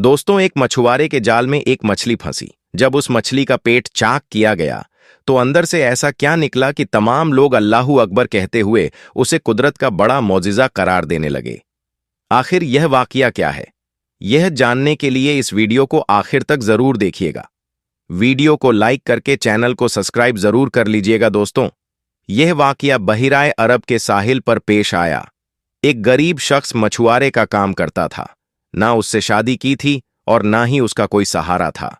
दोस्तों, एक मछुआरे के जाल में एक मछली फंसी। जब उस मछली का पेट चाक किया गया तो अंदर से ऐसा क्या निकला कि तमाम लोग अल्लाहू अकबर कहते हुए उसे कुदरत का बड़ा मौजिज़ा करार देने लगे। आखिर यह वाकया क्या है, यह जानने के लिए इस वीडियो को आखिर तक जरूर देखिएगा। वीडियो को लाइक करके चैनल को सब्सक्राइब जरूर कर लीजिएगा। दोस्तों, यह वाकया बहिराए अरब के साहिल पर पेश आया। एक गरीब शख्स मछुआरे का काम करता था। ना उससे शादी की थी और ना ही उसका कोई सहारा था।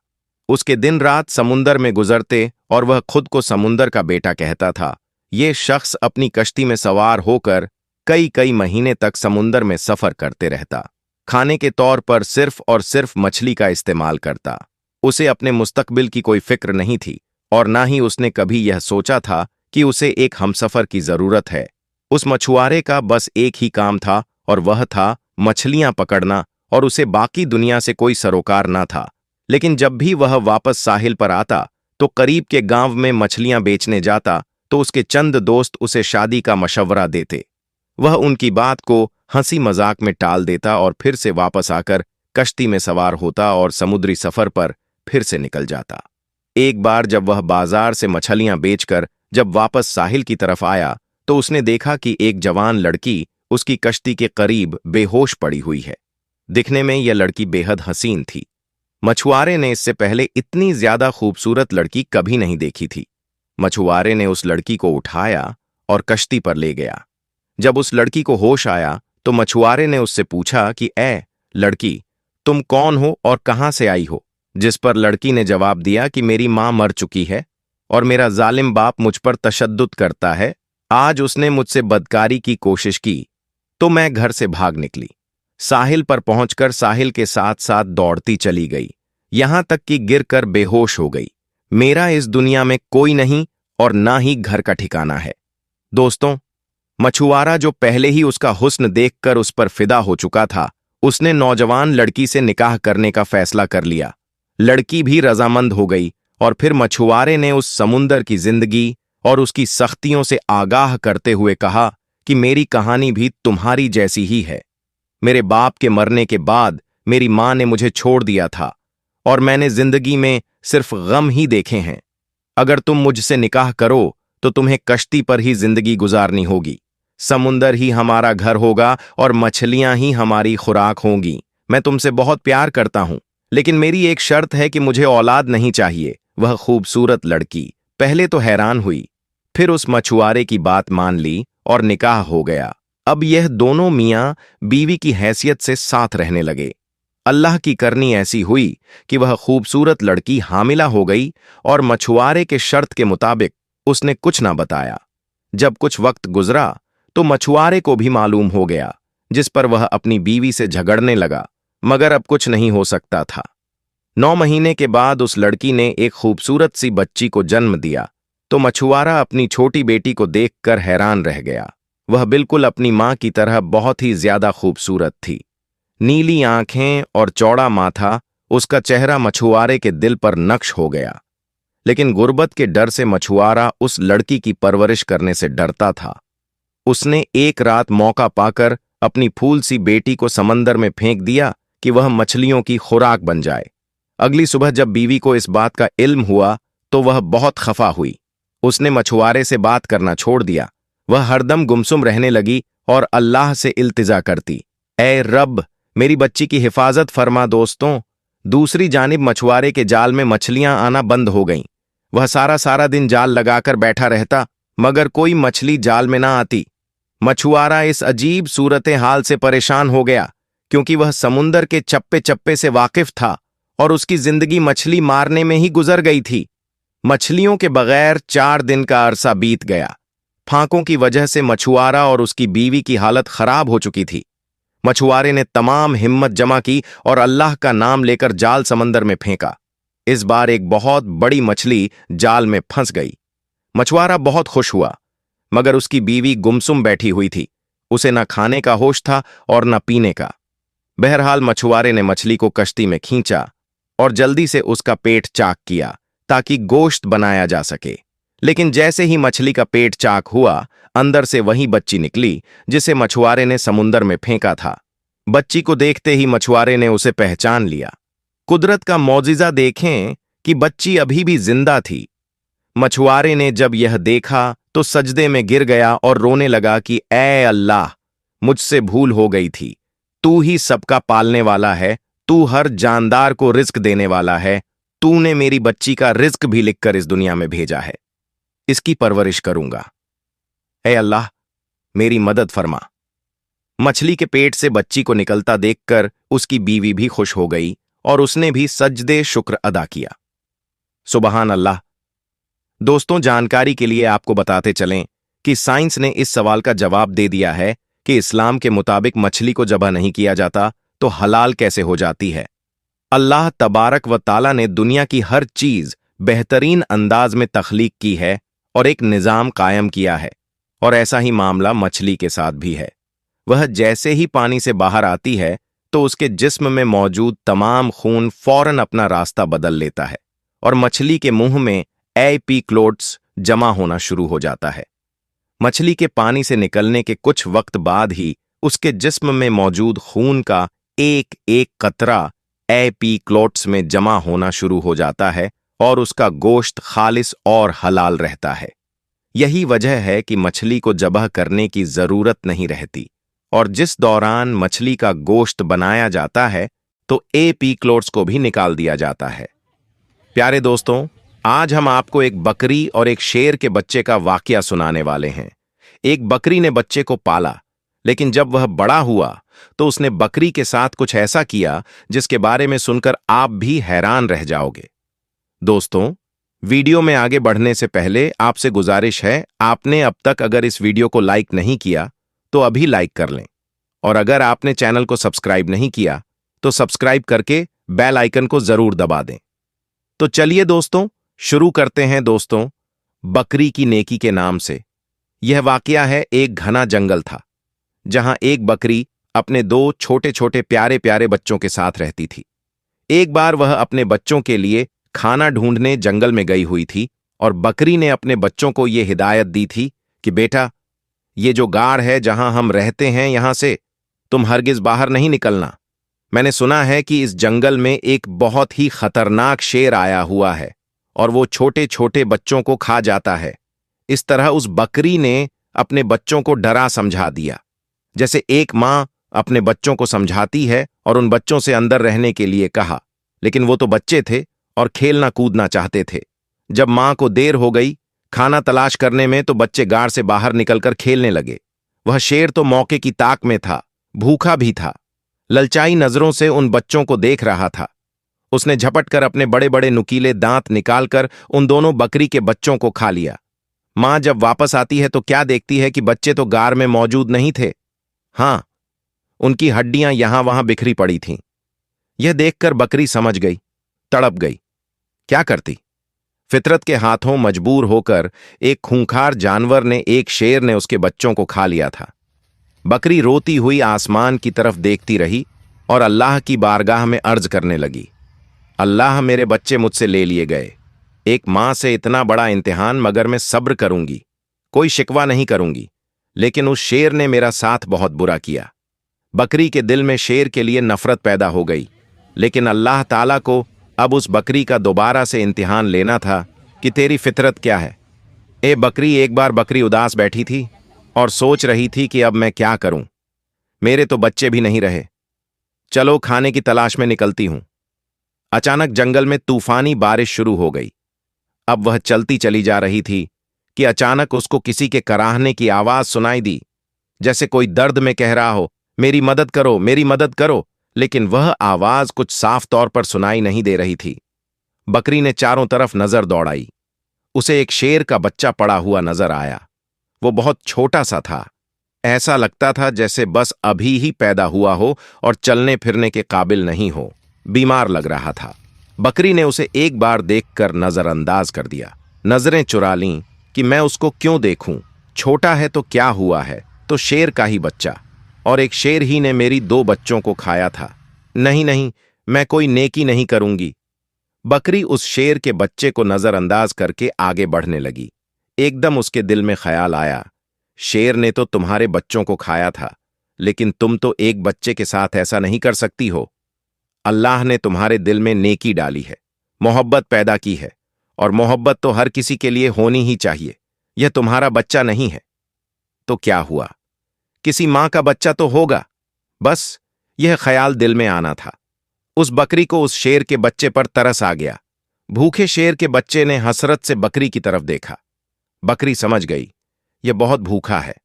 उसके दिन रात समुंदर में गुजरते और वह खुद को समुंदर का बेटा कहता था। ये शख्स अपनी कश्ती में सवार होकर कई कई महीने तक समुंदर में सफर करते रहता। खाने के तौर पर सिर्फ और सिर्फ मछली का इस्तेमाल करता। उसे अपने मुस्तकबिल की कोई फिक्र नहीं थी और ना ही उसने कभी यह सोचा था कि उसे एक हमसफर की जरूरत है। उस मछुआरे का बस एक ही काम था और वह था मछलियां पकड़ना, और उसे बाकी दुनिया से कोई सरोकार ना था। लेकिन जब भी वह वापस साहिल पर आता तो करीब के गांव में मछलियां बेचने जाता तो उसके चंद दोस्त उसे शादी का मशवरा देते। वह उनकी बात को हंसी मजाक में टाल देता और फिर से वापस आकर कश्ती में सवार होता और समुद्री सफर पर फिर से निकल जाता। एक बार जब वह बाजार से मछलियां बेचकर जब वापस साहिल की तरफ आया तो उसने देखा कि एक जवान लड़की उसकी कश्ती के करीब बेहोश पड़ी हुई है। दिखने में यह लड़की बेहद हसीन थी। मछुआरे ने इससे पहले इतनी ज्यादा खूबसूरत लड़की कभी नहीं देखी थी। मछुआरे ने उस लड़की को उठाया और कश्ती पर ले गया। जब उस लड़की को होश आया तो मछुआरे ने उससे पूछा कि ए लड़की, तुम कौन हो और कहां से आई हो? जिस पर लड़की ने जवाब दिया कि मेरी मां मर चुकी है और मेरा जालिम बाप मुझ पर तशद्दुद करता है। आज उसने मुझसे बदकारी की कोशिश की तो मैं घर से भाग निकली। साहिल पर पहुंचकर साहिल के साथ साथ दौड़ती चली गई, यहां तक कि गिरकर बेहोश हो गई। मेरा इस दुनिया में कोई नहीं और ना ही घर का ठिकाना है। दोस्तों, मछुआरा जो पहले ही उसका हुस्न देखकर उस पर फिदा हो चुका था, उसने नौजवान लड़की से निकाह करने का फैसला कर लिया। लड़की भी रजामंद हो गई और फिर मछुआरे ने उस समुंदर की जिंदगी और उसकी सख्तियों से आगाह करते हुए कहा कि मेरी कहानी भी तुम्हारी जैसी ही है। मेरे बाप के मरने के बाद मेरी मां ने मुझे छोड़ दिया था और मैंने जिंदगी में सिर्फ गम ही देखे हैं। अगर तुम मुझसे निकाह करो तो तुम्हें कश्ती पर ही जिंदगी गुजारनी होगी। समुंदर ही हमारा घर होगा और मछलियां ही हमारी खुराक होंगी। मैं तुमसे बहुत प्यार करता हूं, लेकिन मेरी एक शर्त है कि मुझे औलाद नहीं चाहिए। वह खूबसूरत लड़की पहले तो हैरान हुई, फिर उस मछुआरे की बात मान ली और निकाह हो गया। अब यह दोनों मियां बीवी की हैसियत से साथ रहने लगे। अल्लाह की करनी ऐसी हुई कि वह खूबसूरत लड़की हामिला हो गई और मछुआरे के शर्त के मुताबिक उसने कुछ ना बताया। जब कुछ वक्त गुजरा तो मछुआरे को भी मालूम हो गया, जिस पर वह अपनी बीवी से झगड़ने लगा, मगर अब कुछ नहीं हो सकता था। 9 महीने के बाद उस लड़की ने एक खूबसूरत सी बच्ची को जन्म दिया तो मछुआरा अपनी छोटी बेटी को देखकर हैरान रह गया। वह बिल्कुल अपनी मां की तरह बहुत ही ज्यादा खूबसूरत थी। नीली आंखें और चौड़ा माथा, उसका चेहरा मछुआरे के दिल पर नक्श हो गया। लेकिन गुर्बत के डर से मछुआरा उस लड़की की परवरिश करने से डरता था। उसने एक रात मौका पाकर अपनी फूल सी बेटी को समंदर में फेंक दिया कि वह मछलियों की खुराक बन जाए। अगली सुबह जब बीवी को इस बात का इल्म हुआ तो वह बहुत खफा हुई। उसने मछुआरे से बात करना छोड़ दिया। वह हरदम गुमसुम रहने लगी और अल्लाह से इल्तिजा करती, ऐ रब, मेरी बच्ची की हिफाजत फरमा। दोस्तों, दूसरी जानिब मछुआरे के जाल में मछलियां आना बंद हो गईं। वह सारा सारा दिन जाल लगाकर बैठा रहता, मगर कोई मछली जाल में ना आती। मछुआरा इस अजीब सूरत हाल से परेशान हो गया, क्योंकि वह समुंदर के चप्पे चप्पे से वाकिफ था और उसकी जिंदगी मछली मारने में ही गुजर गई थी। मछलियों के बगैर 4 दिन का अरसा बीत गया। फांकों की वजह से मछुआरा और उसकी बीवी की हालत खराब हो चुकी थी। मछुआरे ने तमाम हिम्मत जमा की और अल्लाह का नाम लेकर जाल समंदर में फेंका। इस बार एक बहुत बड़ी मछली जाल में फंस गई। मछुआरा बहुत खुश हुआ, मगर उसकी बीवी गुमसुम बैठी हुई थी। उसे न खाने का होश था और न पीने का। बहरहाल मछुआरे ने मछली को कश्ती में खींचा और जल्दी से उसका पेट चाक किया ताकि गोश्त बनाया जा सके। लेकिन जैसे ही मछली का पेट चाक हुआ, अंदर से वही बच्ची निकली जिसे मछुआरे ने समुंदर में फेंका था। बच्ची को देखते ही मछुआरे ने उसे पहचान लिया। कुदरत का मौजिज़ा देखें कि बच्ची अभी भी जिंदा थी। मछुआरे ने जब यह देखा तो सजदे में गिर गया और रोने लगा कि ऐ अल्लाह, मुझसे भूल हो गई थी। तू ही सबका पालने वाला है, तू हर जानदार को रिस्क देने वाला है। तूने मेरी बच्ची का रिस्क भी लिखकर इस दुनिया में भेजा है। इसकी परवरिश करूंगा। ऐ अल्लाह, मेरी मदद फरमा। मछली के पेट से बच्ची को निकलता देखकर उसकी बीवी भी खुश हो गई और उसने भी सजदे शुक्र अदा किया। सुबहान अल्लाह। दोस्तों, जानकारी के लिए आपको बताते चलें कि साइंस ने इस सवाल का जवाब दे दिया है कि इस्लाम के मुताबिक मछली को ज़बह नहीं किया जाता तो हलाल कैसे हो जाती है। अल्लाह तबारक व ताला ने दुनिया की हर चीज बेहतरीन अंदाज में तख्लीक की है और एक निज़ाम कायम किया है, और ऐसा ही मामला मछली के साथ भी है। वह जैसे ही पानी से बाहर आती है तो उसके जिस्म में मौजूद तमाम खून फौरन अपना रास्ता बदल लेता है और मछली के मुंह में एपीक्लोट्स जमा होना शुरू हो जाता है। मछली के पानी से निकलने के कुछ वक्त बाद ही उसके जिस्म में मौजूद खून का एक एक कतरा एपीक्लोट्स में जमा होना शुरू हो जाता है और उसका गोश्त खालिस और हलाल रहता है। यही वजह है कि मछली को ज़बह करने की जरूरत नहीं रहती, और जिस दौरान मछली का गोश्त बनाया जाता है तो एपीक्लोट्स को भी निकाल दिया जाता है। प्यारे दोस्तों, आज हम आपको एक बकरी और एक शेर के बच्चे का वाकया सुनाने वाले हैं। एक बकरी ने बच्चे को पाला, लेकिन जब वह बड़ा हुआ तो उसने बकरी के साथ कुछ ऐसा किया जिसके बारे में सुनकर आप भी हैरान रह जाओगे। दोस्तों, वीडियो में आगे बढ़ने से पहले आपसे गुजारिश है, आपने अब तक अगर इस वीडियो को लाइक नहीं किया तो अभी लाइक कर लें, और अगर आपने चैनल को सब्सक्राइब नहीं किया तो सब्सक्राइब करके बेल आइकन को जरूर दबा दें। तो चलिए दोस्तों, शुरू करते हैं। दोस्तों, बकरी की नेकी के नाम से यह वाकया है। एक घना जंगल था जहां एक बकरी अपने दो छोटे छोटे प्यारे प्यारे बच्चों के साथ रहती थी। एक बार वह अपने बच्चों के लिए खाना ढूंढने जंगल में गई हुई थी और बकरी ने अपने बच्चों को यह हिदायत दी थी कि बेटा, ये जो गाड़ है जहां हम रहते हैं, यहां से तुम हरगिज बाहर नहीं निकलना। मैंने सुना है कि इस जंगल में एक बहुत ही खतरनाक शेर आया हुआ है और वो छोटे छोटे बच्चों को खा जाता है। इस तरह उस बकरी ने अपने बच्चों को डरा समझा दिया, जैसे एक माँ अपने बच्चों को समझाती है, और उन बच्चों से अंदर रहने के लिए कहा। लेकिन वो तो बच्चे थे और खेलना कूदना चाहते थे। जब माँ को देर हो गई खाना तलाश करने में तो बच्चे गाड़ से बाहर निकलकर खेलने लगे। वह शेर तो मौके की ताक में था, भूखा भी था, ललचाई नजरों से उन बच्चों को देख रहा था। उसने झपट कर अपने बड़े बड़े नुकीले दांत निकालकर उन दोनों बकरी के बच्चों को खा लिया। माँ जब वापस आती है तो क्या देखती है कि बच्चे तो गार में मौजूद नहीं थे। हाँ, उनकी हड्डियां यहां वहां बिखरी पड़ी थीं। यह देखकर बकरी समझ गई, तड़प गई। क्या करती? फितरत के हाथों मजबूर होकर एक खूंखार जानवर ने, एक शेर ने उसके बच्चों को खा लिया था। बकरी रोती हुई आसमान की तरफ देखती रही और अल्लाह की बारगाह में अर्ज करने लगी, अल्लाह, मेरे बच्चे मुझसे ले लिए गए। एक मां से इतना बड़ा इम्तिहान, मगर मैं सब्र करूंगी, कोई शिकवा नहीं करूंगी। लेकिन उस शेर ने मेरा साथ बहुत बुरा किया। बकरी के दिल में शेर के लिए नफरत पैदा हो गई, लेकिन अल्लाह ताला को अब उस बकरी का दोबारा से इम्तिहान लेना था कि तेरी फितरत क्या है। ए बकरी, एक बार बकरी उदास बैठी थी और सोच रही थी कि अब मैं क्या करूं, मेरे तो बच्चे भी नहीं रहे, चलो खाने की तलाश में निकलती हूं। अचानक जंगल में तूफानी बारिश शुरू हो गई। अब वह चलती चली जा रही थी कि अचानक उसको किसी के कराहने की आवाज सुनाई दी, जैसे कोई दर्द में कह रहा हो, मेरी मदद करो, मेरी मदद करो। लेकिन वह आवाज कुछ साफ तौर पर सुनाई नहीं दे रही थी। बकरी ने चारों तरफ नजर दौड़ाई। उसे एक शेर का बच्चा पड़ा हुआ नजर आया। वो बहुत छोटा सा था, ऐसा लगता था जैसे बस अभी ही पैदा हुआ हो और चलने फिरने के काबिल नहीं हो, बीमार लग रहा था। बकरी ने उसे एक बार देखकर नजरअंदाज कर दिया। नजरें चुरा लीं कि मैं उसको क्यों देखूं, छोटा है तो क्या हुआ है, तो शेर का ही बच्चा, और एक शेर ही ने मेरी दो बच्चों को खाया था। नहीं नहीं, मैं कोई नेकी नहीं करूंगी। बकरी उस शेर के बच्चे को नजरअंदाज करके आगे बढ़ने लगी। एकदम उसके दिल में ख्याल आया, शेर ने तो तुम्हारे बच्चों को खाया था, लेकिन तुम तो एक बच्चे के साथ ऐसा नहीं कर सकती हो। अल्लाह ने तुम्हारे दिल में नेकी डाली है, मोहब्बत पैदा की है, और मोहब्बत तो हर किसी के लिए होनी ही चाहिए। यह तुम्हारा बच्चा नहीं है तो क्या हुआ, किसी मां का बच्चा तो होगा। बस यह ख्याल दिल में आना था। उस बकरी को उस शेर के बच्चे पर तरस आ गया। भूखे शेर के बच्चे ने हसरत से बकरी की तरफ देखा। बकरी समझ गई यह बहुत भूखा है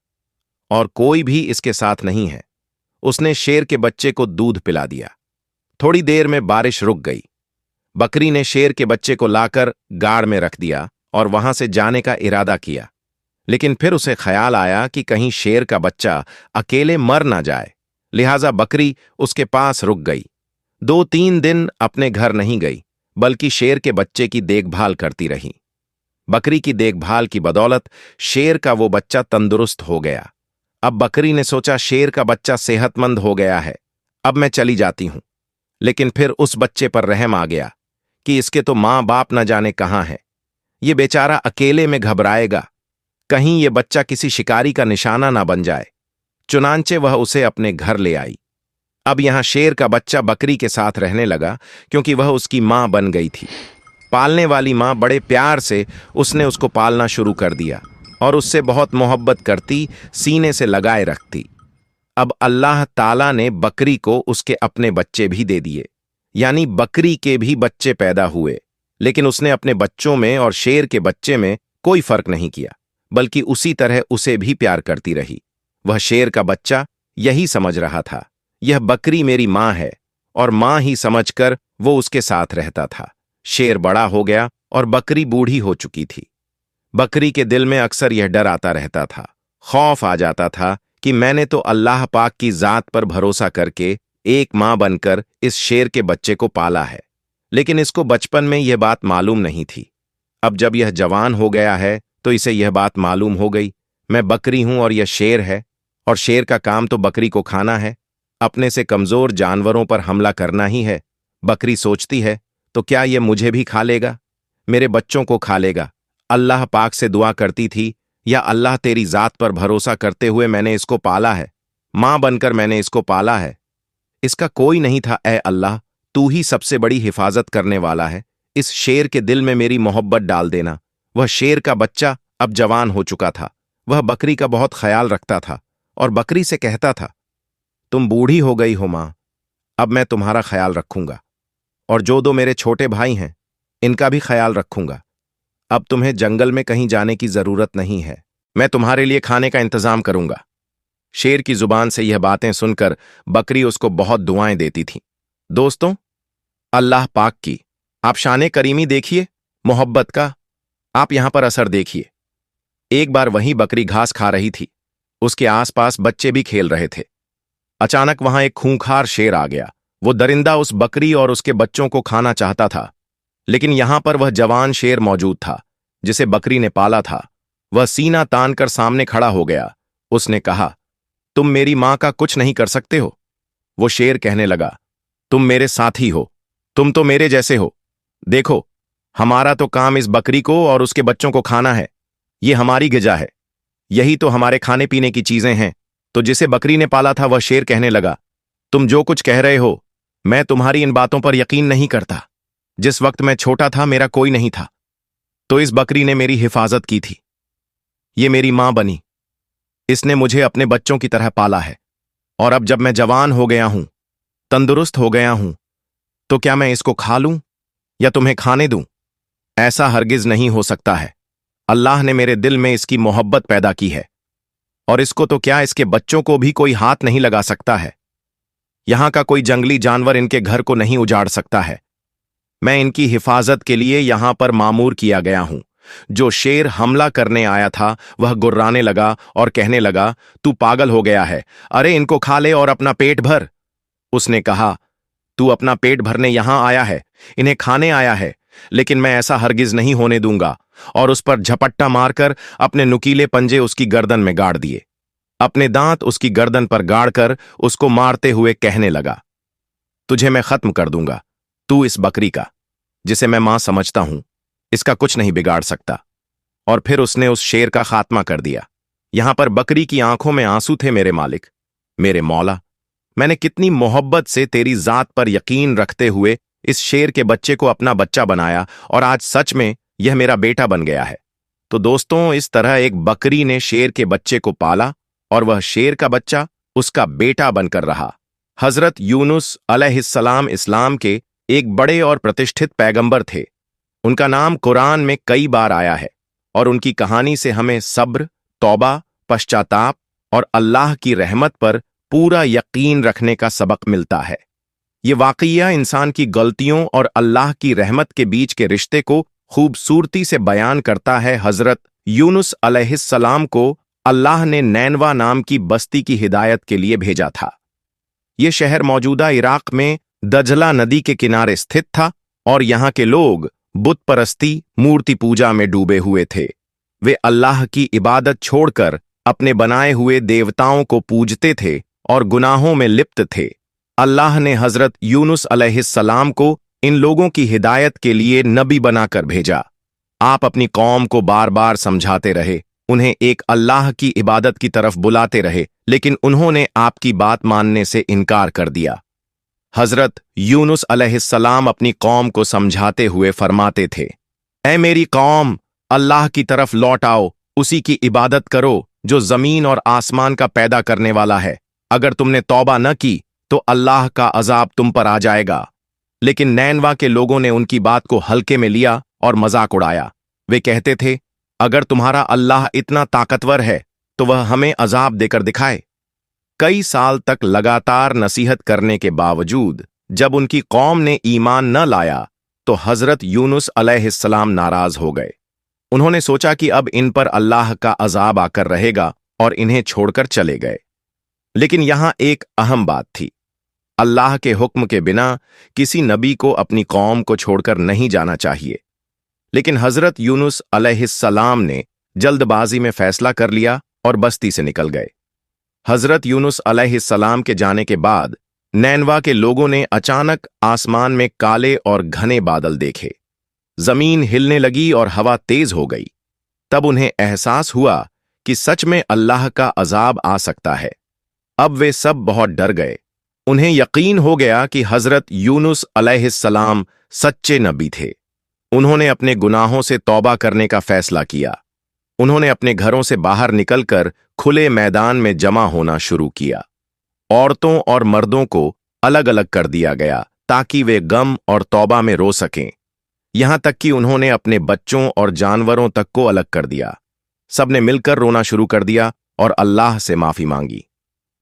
और कोई भी इसके साथ नहीं है। उसने शेर के बच्चे को दूध पिला दिया। थोड़ी देर में बारिश रुक गई। बकरी ने शेर के बच्चे को लाकर गाड़ में रख दिया और वहां से जाने का इरादा किया। लेकिन फिर उसे ख्याल आया कि कहीं शेर का बच्चा अकेले मर ना जाए, लिहाजा बकरी उसके पास रुक गई। 2-3 दिन अपने घर नहीं गई, बल्कि शेर के बच्चे की देखभाल करती रही। बकरी की देखभाल की बदौलत शेर का वो बच्चा तंदुरुस्त हो गया। अब बकरी ने सोचा शेर का बच्चा सेहतमंद हो गया है, अब मैं चली जाती हूं। लेकिन फिर उस बच्चे पर रहम आ गया कि इसके तो मां बाप न जाने कहां है। ये बेचारा अकेले में घबराएगा, कहीं ये बच्चा किसी शिकारी का निशाना ना बन जाए। चुनांचे वह उसे अपने घर ले आई। अब यहां शेर का बच्चा बकरी के साथ रहने लगा, क्योंकि वह उसकी मां बन गई थी। पालने वाली मां बड़े प्यार से उसने उसको पालना शुरू कर दिया और उससे बहुत मोहब्बत करती, सीने से लगाए रखती। अब अल्लाह ताला ने बकरी को उसके अपने बच्चे भी दे दिए, यानी बकरी के भी बच्चे पैदा हुए। लेकिन उसने अपने बच्चों में और शेर के बच्चे में कोई फर्क नहीं किया, बल्कि उसी तरह उसे भी प्यार करती रही। वह शेर का बच्चा यही समझ रहा था, यह बकरी मेरी मां है, और मां ही समझकर वो उसके साथ रहता था। शेर बड़ा हो गया और बकरी बूढ़ी हो चुकी थी। बकरी के दिल में अक्सर यह डर आता रहता था, खौफ आ जाता था कि मैंने तो अल्लाह पाक की जात पर भरोसा करके एक मां बनकर इस शेर के बच्चे को पाला है। लेकिन इसको बचपन में यह बात मालूम नहीं थी। अब जब यह जवान हो गया है तो इसे यह बात मालूम हो गई, मैं बकरी हूं और यह शेर है, और शेर का काम तो बकरी को खाना है, अपने से कमजोर जानवरों पर हमला करना ही है। बकरी सोचती है, तो क्या यह मुझे भी खा लेगा, मेरे बच्चों को खा लेगा। अल्लाह पाक से दुआ करती थी, या अल्लाह तेरी जात पर भरोसा करते हुए मैंने इसको पाला है, मां बनकर मैंने इसको पाला है। इसका कोई नहीं था, ए अल्लाह तू ही सबसे बड़ी हिफाजत करने वाला है। इस शेर के दिल में मेरी मोहब्बत डाल देना। वह शेर का बच्चा अब जवान हो चुका था। वह बकरी का बहुत ख्याल रखता था और बकरी से कहता था, तुम बूढ़ी हो गई हो मां, अब मैं तुम्हारा ख्याल रखूंगा, और जो दो मेरे छोटे भाई हैं इनका भी ख्याल रखूंगा। अब तुम्हें जंगल में कहीं जाने की जरूरत नहीं है, मैं तुम्हारे लिए खाने का इंतजाम करूंगा। शेर की जुबान से यह बातें सुनकर बकरी उसको बहुत दुआएं देती थी। दोस्तों, अल्लाह पाक की आप शाने करीमी देखिए, मोहब्बत का आप यहां पर असर देखिए। एक बार वहीं बकरी घास खा रही थी, उसके आसपास बच्चे भी खेल रहे थे। अचानक वहां एक खूंखार शेर आ गया। वो दरिंदा उस बकरी और उसके बच्चों को खाना चाहता था, लेकिन यहां पर वह जवान शेर मौजूद था जिसे बकरी ने पाला था। वह सीना तान कर सामने खड़ा हो गया। उसने कहा, तुम मेरी मां का कुछ नहीं कर सकते हो। वो शेर कहने लगा, तुम मेरे साथी हो, तुम तो मेरे जैसे हो। देखो, हमारा तो काम इस बकरी को और उसके बच्चों को खाना है, ये हमारी गिजा है, यही तो हमारे खाने पीने की चीजें हैं। तो जिसे बकरी ने पाला था वह शेर कहने लगा, तुम जो कुछ कह रहे हो मैं तुम्हारी इन बातों पर यकीन नहीं करता। जिस वक्त मैं छोटा था मेरा कोई नहीं था, तो इस बकरी ने मेरी हिफाजत की थी, ये मेरी मां बनी, इसने मुझे अपने बच्चों की तरह पाला है, और अब जब मैं जवान हो गया हूं, तंदुरुस्त हो गया हूं, तो क्या मैं इसको खा लूं या तुम्हें खाने दूं? ऐसा हरगिज नहीं हो सकता है। अल्लाह ने मेरे दिल में इसकी मोहब्बत पैदा की है, और इसको तो क्या इसके बच्चों को भी कोई हाथ नहीं लगा सकता है। यहां का कोई जंगली जानवर इनके घर को नहीं उजाड़ सकता है। मैं इनकी हिफाजत के लिए यहां पर मामूर किया गया हूं। जो शेर हमला करने आया था वह गुर्राने लगा और कहने लगा, तू पागल हो गया है, अरे इनको खा ले और अपना पेट भर। उसने कहा, तू अपना पेट भरने यहां आया है, इन्हें खाने आया है, लेकिन मैं ऐसा हरगिज नहीं होने दूंगा। और उस पर झपट्टा मारकर अपने नुकीले पंजे उसकी गर्दन में गाड़ दिए। अपने दांत उसकी गर्दन पर गाड़कर उसको मारते हुए कहने लगा, तुझे मैं खत्म कर दूंगा। तू इस बकरी का, जिसे मैं मां समझता हूं, इसका कुछ नहीं बिगाड़ सकता। और फिर उसने उस शेर का खात्मा कर दिया। यहां पर बकरी की आंखों में आंसू थे, मेरे मालिक, मेरे मौला, मैंने कितनी मोहब्बत से तेरी जात पर यकीन रखते हुए इस शेर के बच्चे को अपना बच्चा बनाया और आज सच में यह मेरा बेटा बन गया है। तो दोस्तों, इस तरह एक बकरी ने शेर के बच्चे को पाला और वह शेर का बच्चा उसका बेटा बनकर रहा। हजरत यूनुस अलैहिस्सलाम इस्लाम के एक बड़े और प्रतिष्ठित पैगंबर थे। उनका नाम कुरान में कई बार आया है और उनकी कहानी से हमें सब्र, तौबा, पश्चाताप और अल्लाह की रहमत पर पूरा यकीन रखने का सबक मिलता है। ये वाकया इंसान की गलतियों और अल्लाह की रहमत के बीच के रिश्ते को खूबसूरती से बयान करता है। हजरत यूनुस अलैहिस्सलाम को अल्लाह ने नैनवा नाम की बस्ती की हिदायत के लिए भेजा था। ये शहर मौजूदा इराक में दजला नदी के किनारे स्थित था और यहाँ के लोग बुत परस्ती, मूर्ति पूजा में डूबे हुए थे। वे अल्लाह की इबादत छोड़कर अपने बनाए हुए देवताओं को पूजते थे और गुनाहों में लिप्त थे। अल्लाह ने हजरत यूनुस अलैहिस्सलाम को इन लोगों की हिदायत के लिए नबी बनाकर भेजा। आप अपनी कौम को बार बार समझाते रहे, उन्हें एक अल्लाह की इबादत की तरफ बुलाते रहे, लेकिन उन्होंने आपकी बात मानने से इनकार कर दिया। हजरत यूनुस अलैहिस्सलाम अपनी कौम को समझाते हुए फरमाते थे, ऐ मेरी कौम, अल्लाह की तरफ लौट आओ, उसी की इबादत करो जो जमीन और आसमान का पैदा करने वाला है। अगर तुमने तौबा न की तो अल्लाह का अजाब तुम पर आ जाएगा। लेकिन नैनवा के लोगों ने उनकी बात को हल्के में लिया और मजाक उड़ाया। वे कहते थे, अगर तुम्हारा अल्लाह इतना ताकतवर है तो वह हमें अजाब देकर दिखाए। कई साल तक लगातार नसीहत करने के बावजूद जब उनकी कौम ने ईमान न लाया तो हजरत यूनुस अलैहिस्सलाम नाराज हो गए। उन्होंने सोचा कि अब इन पर अल्लाह का अजाब आकर रहेगा और इन्हें छोड़कर चले गए। लेकिन यहां एक अहम बात थी, अल्लाह के हुक्म के बिना किसी नबी को अपनी कौम को छोड़कर नहीं जाना चाहिए। लेकिन हजरत यूनुस अलैहिस्सलाम ने जल्दबाजी में फैसला कर लिया और बस्ती से निकल गए। हजरत यूनुस अलैहिस्सलाम के जाने के बाद नैनवा के लोगों ने अचानक आसमान में काले और घने बादल देखे। जमीन हिलने लगी और हवा तेज हो गई। तब उन्हें एहसास हुआ कि सच में अल्लाह का अजाब आ सकता है। अब वे सब बहुत डर गए। उन्हें यकीन हो गया कि हजरत यूनुस अलैहिस्सलाम सच्चे नबी थे। उन्होंने अपने गुनाहों से तौबा करने का फैसला किया। उन्होंने अपने घरों से बाहर निकलकर खुले मैदान में जमा होना शुरू किया। औरतों और मर्दों को अलग अलग कर दिया गया ताकि वे गम और तौबा में रो सकें। यहां तक कि उन्होंने अपने बच्चों और जानवरों तक को अलग कर दिया। सबने मिलकर रोना शुरू कर दिया और अल्लाह से माफी मांगी।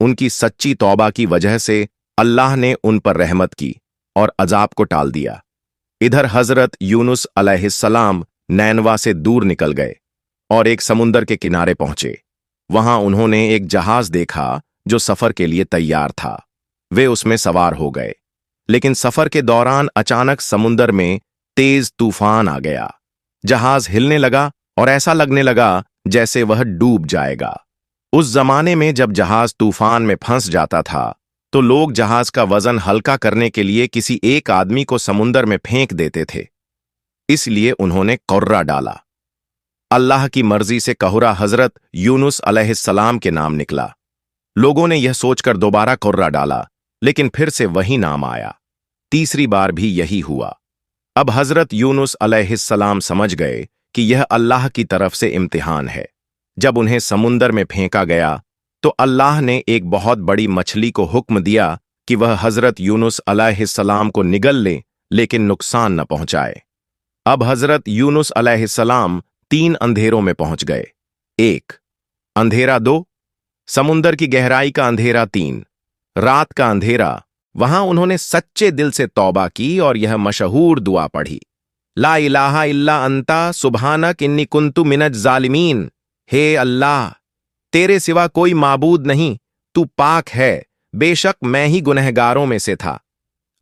उनकी सच्ची तौबा की वजह से अल्लाह ने उन पर रहमत की और अजाब को टाल दिया। इधर हजरत यूनुस अलैहिस्सलाम नैनवा से दूर निकल गए और एक समुंदर के किनारे पहुंचे। वहां उन्होंने एक जहाज देखा जो सफर के लिए तैयार था। वे उसमें सवार हो गए, लेकिन सफर के दौरान अचानक समुंदर में तेज तूफान आ गया। जहाज हिलने लगा और ऐसा लगने लगा जैसे वह डूब जाएगा। उस जमाने में जब जहाज तूफान में फंस जाता था तो लोग जहाज का वजन हल्का करने के लिए किसी एक आदमी को समुंदर में फेंक देते थे। इसलिए उन्होंने कौर्रा डाला। अल्लाह की मर्जी से कहुरा हजरत यूनुस अलैहिस्सलाम के नाम निकला। लोगों ने यह सोचकर दोबारा कौर्रा डाला, लेकिन फिर से वही नाम आया। तीसरी बार भी यही हुआ। अब हजरत यूनुस अलैहिस्सलाम समझ गए कि यह अल्लाह की तरफ से इम्तिहान है। जब उन्हें समुंदर में फेंका गया तो अल्लाह ने एक बहुत बड़ी मछली को हुक्म दिया कि वह हजरत यूनुस अलैहिस्सलाम को निगल ले, लेकिन नुकसान न पहुंचाए। अब हजरत यूनुस अलैहिस्सलाम 3 अंधेरों में पहुंच गए। 1 अंधेरा, 2 समुंदर की गहराई का अंधेरा, 3 रात का अंधेरा। वहां उन्होंने सच्चे दिल से तौबा की और यह मशहूर दुआ पढ़ी, ला इलाहा इल्ला अंता सुब्हानक इन्नी कुन्तु मिनज जालिमीन। हे अल्लाह, तेरे सिवा कोई माबूद नहीं, तू पाक है, बेशक मैं ही गुनहगारों में से था।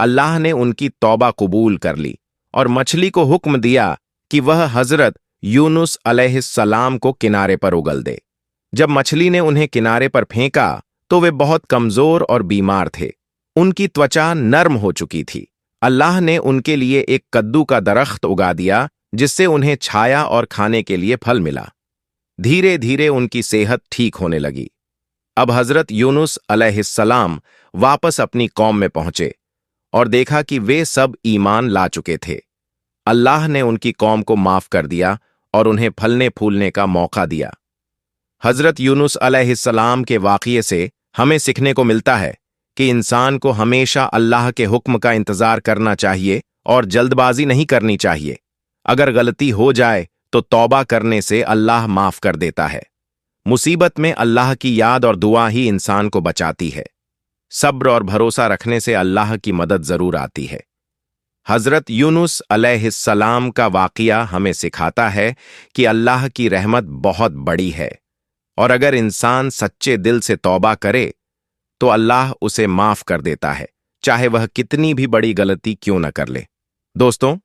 अल्लाह ने उनकी तौबा कबूल कर ली और मछली को हुक्म दिया कि वह हजरत यूनुस अलैहिस्सलाम को किनारे पर उगल दे। जब मछली ने उन्हें किनारे पर फेंका तो वे बहुत कमजोर और बीमार थे। उनकी त्वचा नर्म हो चुकी थी। अल्लाह ने उनके लिए एक कद्दू का दरख्त उगा दिया जिससे उन्हें छाया और खाने के लिए फल मिला। धीरे धीरे उनकी सेहत ठीक होने लगी। अब हजरत यूनुस अलैहिस्सलाम वापस अपनी कौम में पहुंचे और देखा कि वे सब ईमान ला चुके थे। अल्लाह ने उनकी कौम को माफ कर दिया और उन्हें फलने फूलने का मौका दिया। हजरत यूनुस अलैहिस्सलाम के वाक़ये से हमें सीखने को मिलता है कि इंसान को हमेशा अल्लाह के हुक्म का इंतजार करना चाहिए और जल्दबाजी नहीं करनी चाहिए। अगर गलती हो जाए तो तौबा करने से अल्लाह माफ कर देता है। मुसीबत में अल्लाह की याद और दुआ ही इंसान को बचाती है। सब्र और भरोसा रखने से अल्लाह की मदद जरूर आती है। हजरत यूनुस अलैहिस्सलाम का वाक़या हमें सिखाता है कि अल्लाह की रहमत बहुत बड़ी है और अगर इंसान सच्चे दिल से तौबा करे तो अल्लाह उसे माफ कर देता है, चाहे वह कितनी भी बड़ी गलती क्यों न कर ले। दोस्तों,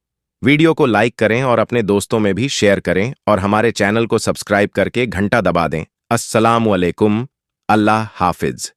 वीडियो को लाइक करें और अपने दोस्तों में भी शेयर करें और हमारे चैनल को सब्सक्राइब करके घंटा दबा दें। अस्सलामु अलैकुम। अल्लाह हाफिज।